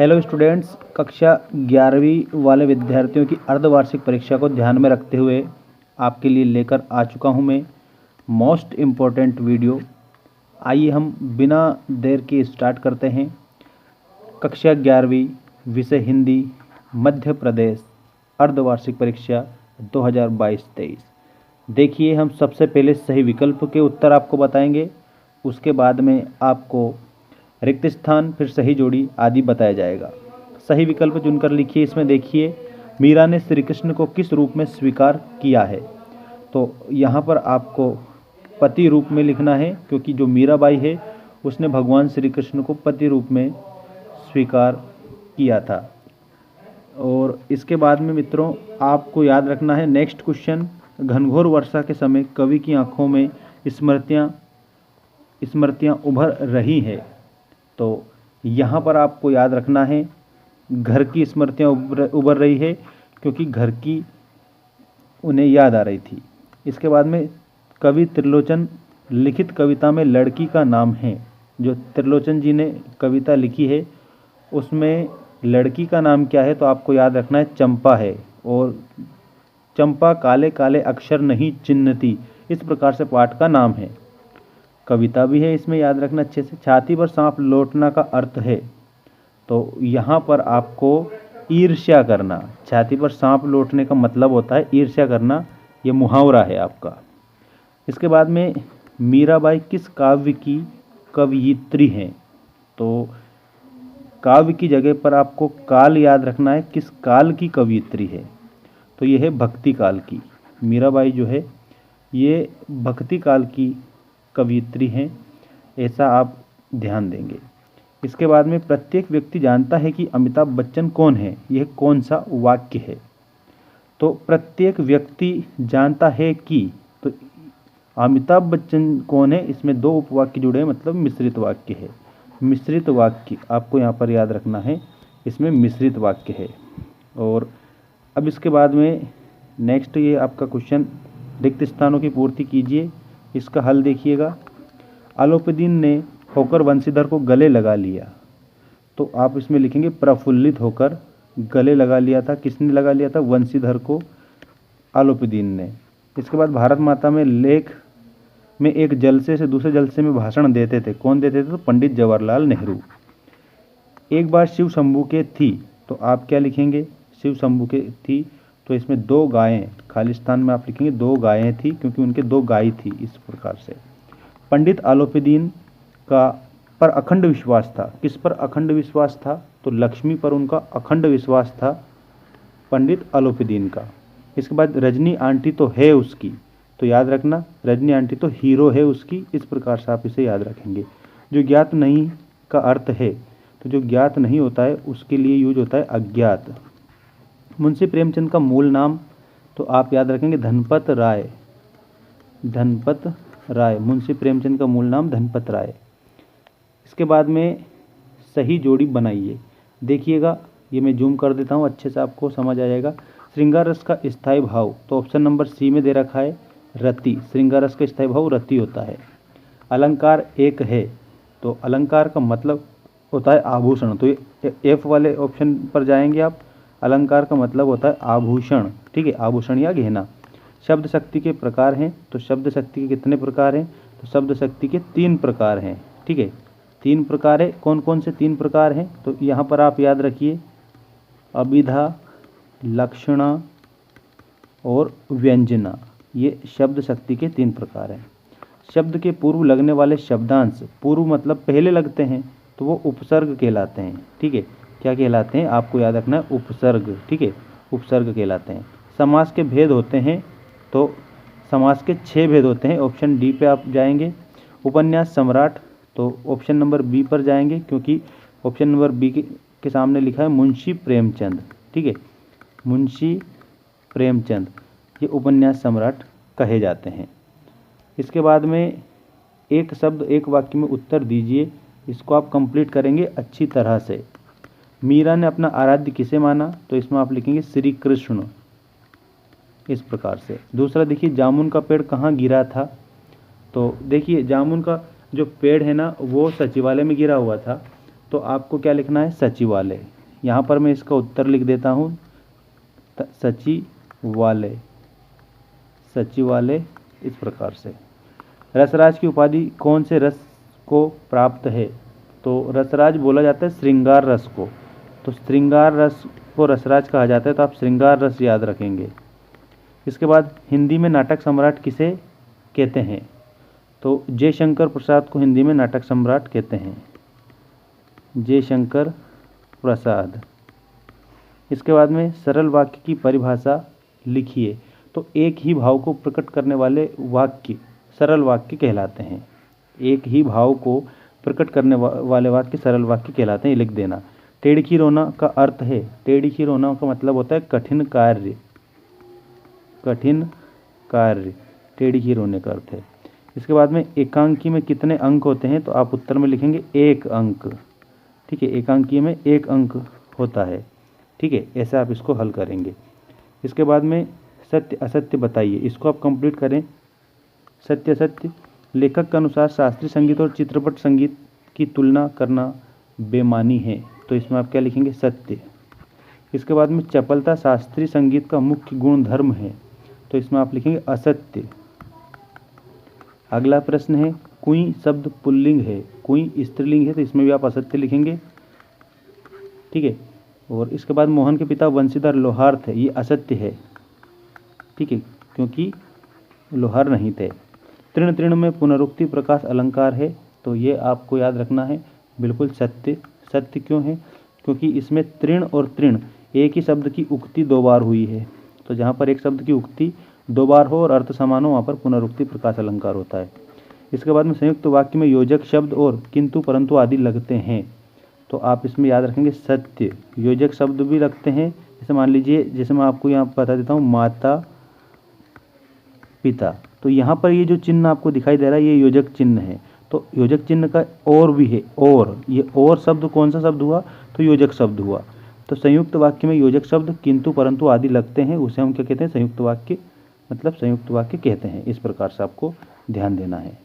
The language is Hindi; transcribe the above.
हेलो स्टूडेंट्स, कक्षा 11वीं वाले विद्यार्थियों की अर्धवार्षिक परीक्षा को ध्यान में रखते हुए आपके लिए लेकर आ चुका हूं मैं मोस्ट इम्पोर्टेंट वीडियो। आइए हम बिना देर के स्टार्ट करते हैं। कक्षा 11वीं विषय हिंदी मध्य प्रदेश अर्धवार्षिक परीक्षा 2022-23। देखिए, हम सबसे पहले सही विकल्प के उत्तर आपको बताएंगे, उसके बाद में आपको रिक्त स्थान, फिर सही जोड़ी आदि बताया जाएगा। सही विकल्प चुनकर लिखिए। इसमें देखिए, मीरा ने श्री कृष्ण को किस रूप में स्वीकार किया है। तो यहाँ पर आपको पति रूप में लिखना है, क्योंकि जो मीराबाई है उसने भगवान श्री कृष्ण को पति रूप में स्वीकार किया था। और इसके बाद में मित्रों आपको याद रखना है नेक्स्ट क्वेश्चन, घनघोर वर्षा के समय कवि की आंखों में स्मृतियाँ उभर रही है। तो यहाँ पर आपको याद रखना है घर की स्मृतियाँ उभर रही है, क्योंकि घर की उन्हें याद आ रही थी। इसके बाद में कवि त्रिलोचन लिखित कविता में लड़की का नाम है। जो त्रिलोचन जी ने कविता लिखी है उसमें लड़की का नाम क्या है, तो आपको याद रखना है चंपा है। और चंपा काले काले अक्षर नहीं चिन्हती, इस प्रकार से पाठ का नाम है। कविता भी है इसमें, याद रखना अच्छे से। छाती पर सांप लौटना का अर्थ है, तो यहाँ पर आपको ईर्ष्या करना। छाती पर सांप लौटने का मतलब होता है ईर्ष्या करना, ये मुहावरा है आपका। इसके बाद में मीराबाई किस काव्य की कवयित्री हैं। तो काव्य की जगह पर आपको काल याद रखना है, किस काल की कवयित्री है। तो ये है भक्ति काल की। मीराबाई जो है ये भक्ति काल की कवयित्री हैं, ऐसा आप ध्यान देंगे। इसके बाद में प्रत्येक व्यक्ति जानता है कि अमिताभ बच्चन कौन है, यह कौन सा वाक्य है। तो प्रत्येक व्यक्ति जानता है कि, तो अमिताभ बच्चन कौन है, इसमें दो उपवाक्य जुड़े हैं, मतलब मिश्रित वाक्य है। मिश्रित वाक्य आपको यहाँ पर याद रखना है, इसमें मिश्रित वाक्य है। और अब इसके बाद में नेक्स्ट ये आपका क्वेश्चन, रिक्त स्थानों की पूर्ति कीजिए। इसका हल देखिएगा। अलोपीदीन ने होकर वंशीधर को गले लगा लिया, तो आप इसमें लिखेंगे प्रफुल्लित होकर गले लगा लिया था। किसने लगा लिया था? वंशीधर को अलोपीदीन ने। इसके बाद भारत माता में लेख में एक जलसे से दूसरे जलसे में भाषण देते थे, कौन देते थे? तो पंडित जवाहरलाल नेहरू। एक बार शिव शंभू के थी, तो आप क्या लिखेंगे? शिव शंभू के थी, तो इसमें दो गायें, खाली स्थान में आप लिखेंगे दो गायें थी, क्योंकि उनके दो गाय थी। इस प्रकार से पंडित अलोपीदीन का पर अखंड विश्वास था। किस पर अखंड विश्वास था? तो लक्ष्मी पर उनका अखंड विश्वास था पंडित अलोपीदीन का। इसके बाद रजनी आंटी तो है उसकी, तो याद रखना रजनी आंटी तो हीरो है उसकी। इस प्रकार से आप इसे याद रखेंगे। जो ज्ञात नहीं का अर्थ है, तो जो ज्ञात नहीं होता है उसके लिए यूज होता है अज्ञात। मुंशी प्रेमचंद का मूल नाम, तो आप याद रखेंगे धनपत राय। धनपत राय, मुंशी प्रेमचंद का मूल नाम धनपत राय। इसके बाद में सही जोड़ी बनाइए। देखिएगा, ये मैं जूम कर देता हूँ, अच्छे से आपको समझ आ जाएगा। श्रृंगार रस का स्थायी भाव, तो ऑप्शन नंबर सी में दे रखा है रति। श्रृंगार रस का स्थायी भाव रति होता है। अलंकार एक है, तो अलंकार का मतलब होता है आभूषण। तो ये एफ वाले ऑप्शन पर जाएंगे आप। अलंकार का मतलब होता है आभूषण, ठीक है, आभूषण या गहना। शब्द शक्ति के प्रकार हैं, तो शब्द शक्ति के कितने प्रकार हैं? तो शब्द शक्ति के 3 प्रकार हैं, ठीक है, 3 प्रकार है। कौन कौन से 3 प्रकार हैं? तो यहाँ पर आप याद रखिए अभिधा, लक्षणा और व्यंजना, ये शब्द शक्ति के 3 प्रकार हैं। शब्द के पूर्व लगने वाले शब्दांश, पूर्व मतलब पहले लगते हैं, तो वो उपसर्ग कहलाते हैं, ठीक है। क्या कहलाते हैं? आपको याद रखना है उपसर्ग, ठीक है, उपसर्ग कहलाते हैं। समास के भेद होते हैं, तो समास के 6 भेद होते हैं। ऑप्शन डी पे आप जाएंगे। उपन्यास सम्राट, तो ऑप्शन नंबर बी पर जाएंगे, क्योंकि ऑप्शन नंबर बी के सामने लिखा है मुंशी प्रेमचंद, ठीक है, मुंशी प्रेमचंद, ये उपन्यास सम्राट कहे जाते हैं। इसके बाद में एक शब्द एक वाक्य में उत्तर दीजिए। इसको आप कंप्लीट करेंगे अच्छी तरह से। मीरा ने अपना आराध्य किसे माना? तो इसमें आप लिखेंगे श्री कृष्ण, इस प्रकार से। दूसरा देखिए, जामुन का पेड़ कहाँ गिरा था? तो देखिए जामुन का जो पेड़ है ना, वो सचिवालय में गिरा हुआ था। तो आपको क्या लिखना है, सचिवालय। यहाँ पर मैं इसका उत्तर लिख देता हूँ, सचिवालय, सचिवालय इस प्रकार से। रसराज की उपाधि कौन से रस को प्राप्त है, तो रसराज बोला जाता है श्रृंगार रस को, तो श्रृंगार रस को रसराज कहा जाता है, तो आप श्रृंगार रस याद रखेंगे। इसके बाद हिंदी में नाटक सम्राट किसे कहते हैं, तो जयशंकर प्रसाद को हिंदी में नाटक सम्राट कहते हैं, जयशंकर प्रसाद। इसके बाद में सरल वाक्य की परिभाषा लिखिए, तो एक ही भाव को प्रकट करने वाले वाक्य सरल वाक्य कहलाते हैं। एक ही भाव को प्रकट करने वाले वाक्य सरल वाक्य कहलाते हैं, ये लिख देना। टेढ़ी खीर होना का अर्थ है, टेढ़ी खीर होना का मतलब होता है कठिन कार्य, कठिन कार्य टेढ़ी खीर होने का अर्थ है। इसके बाद में एकांकी में कितने अंक होते हैं, तो आप उत्तर में लिखेंगे 1 अंक। ठीक है, एकांकी में 1 अंक होता है। ठीक है, ऐसे आप इसको हल करेंगे। इसके बाद में सत्य असत्य बताइए, इसको आप कंप्लीट करें। सत्य असत्य, लेखक के अनुसार शास्त्रीय संगीत और चित्रपट संगीत की तुलना करना बेमानी है, तो इसमें आप क्या लिखेंगे, सत्य। इसके बाद में चपलता शास्त्रीय संगीत का मुख्य गुण धर्म है, तो इसमें आप लिखेंगे असत्य। अगला प्रश्न है, कुई शब्द पुल्लिंग है, कुई स्त्रीलिंग है, तो इसमें भी आप असत्य लिखेंगे। ठीक है, और इसके बाद मोहन के पिता वंशीधर लोहार थे, ये असत्य है। ठीक है, क्योंकि लोहार नहीं थे। तृण तृण में पुनरुक्ति प्रकाश अलंकार है, तो ये आपको याद रखना है, बिल्कुल सत्य। सत्य क्यों है, क्योंकि इसमें तृण और तृण एक ही शब्द की उक्ति 2 बार हुई है, तो जहाँ पर एक शब्द की उक्ति 2 बार हो और अर्थ समान हो, वहाँ पर पुनरुक्ति प्रकाश अलंकार होता है। इसके बाद में संयुक्त वाक्य में योजक शब्द और किंतु परंतु आदि लगते हैं, तो आप इसमें याद रखेंगे सत्य। योजक शब्द भी लगते हैं, जैसे मान लीजिए, जैसे मैं आपको यहाँ बता देता हूँ, माता पिता, तो यहाँ पर ये जो चिन्ह आपको दिखाई दे रहा है, ये योजक चिन्ह है। तो योजक चिन्ह का और भी है, और ये और शब्द कौन सा शब्द हुआ, तो योजक शब्द हुआ। तो संयुक्त वाक्य में योजक शब्द किंतु परंतु आदि लगते हैं, उसे हम क्या कहते हैं, संयुक्त वाक्य, मतलब संयुक्त वाक्य कहते हैं। इस प्रकार से आपको ध्यान देना है।